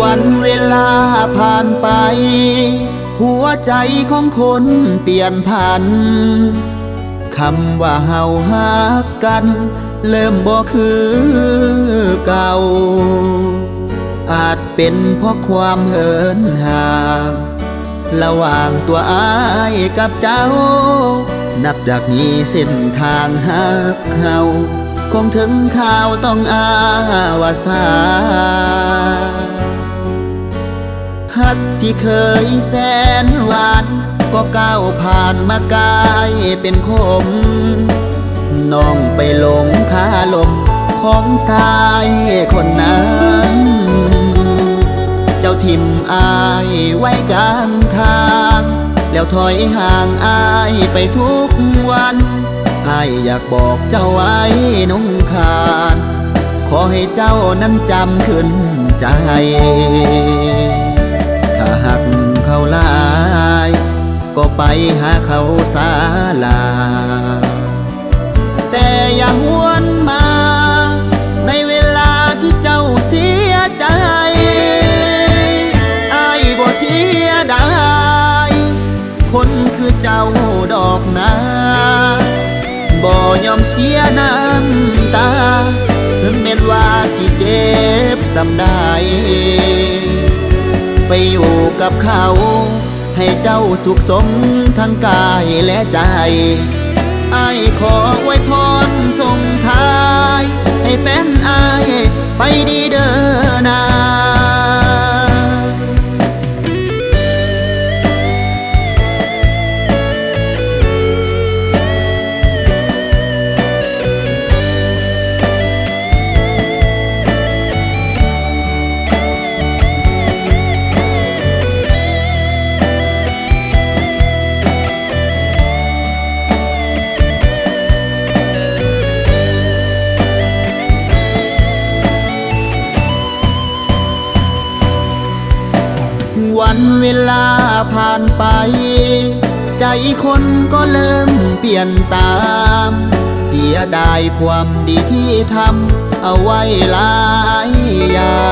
วันเวลาผ่านไปหัวใจของคนเปลี่ยนผันคำว่าเฮาฮักกันเริ่มบ่คือเก่าอาจเป็นเพราะความเหินห่างระหว่างตัวอ้ายกับเจ้านับจากนี้เส้นทางฮักเฮาคงถึงข่าวต้องอาวสานฮักที่เคยแสนหวานก็ก้าวผ่านมากลายเป็นคมน้องไปหลงคาลมของชายคนนั้นเจ้าทิ่มอายไว้กลางทางแล้วถอยห่างอายไปทุกวันอายอยากบอกเจ้าไว้น้องคานขอให้เจ้านั้นจำขึ้นใจถ้าหักเขาหลายก็ไปหาเขาศาลาแต่อย่าหวนมาในเวลาที่เจ้าเสียใจอ้ายบ่เสียดายคนคือเจ้าดอกนาบ่ยอมเสียน้ำตาถึงแม้นว่าสิเจ็บสำได้ไปอยู่กับเขาให้เจ้าสุขสมทั้งกายและใจอ้ายขออวยพรส่งท้ายให้แฟนอ้ายไปดีเด้อนาวันเวลาผ่านไปใจคนก็เริ่มเปลี่ยนตามเสียดายความดีที่ทำเอาไว้หลายอย่า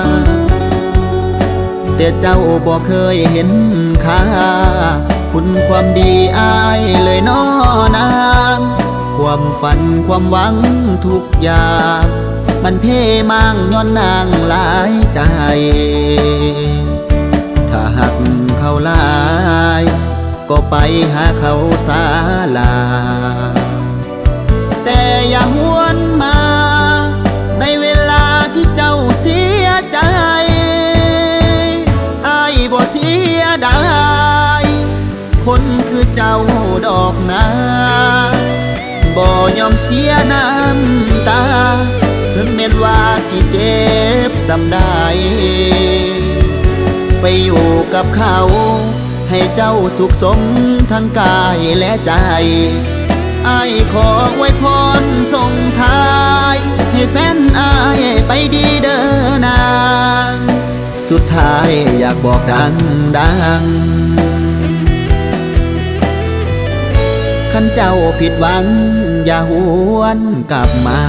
งแต่เจ้าบ่เคยเห็นค่าคุณความดีอ้ายเลยน้อนางความฝันความหวังทุกอย่างมันเพ่มั่งย้อนนางหลายใจถ้าหักเขาหลายก็ไปหาเขาศาลาแต่อย่าหวนมาในเวลาที่เจ้าเสียใจอ้ายบ่เสียดายคนคือเจ้าดอกนาบ่ยอมเสียน้ำตาถึงแม้นว่าสิเจ็บสำได้ไปอยู่กับเขาให้เจ้าสุขสมทั้งกายและใจอ้ายขออวยพรส่งท้ายให้แฟนอ้ายไปดีเด้อนางสุดท้ายอยากบอกดังคันเจ้าผิดหวังอย่าหวนกลับมา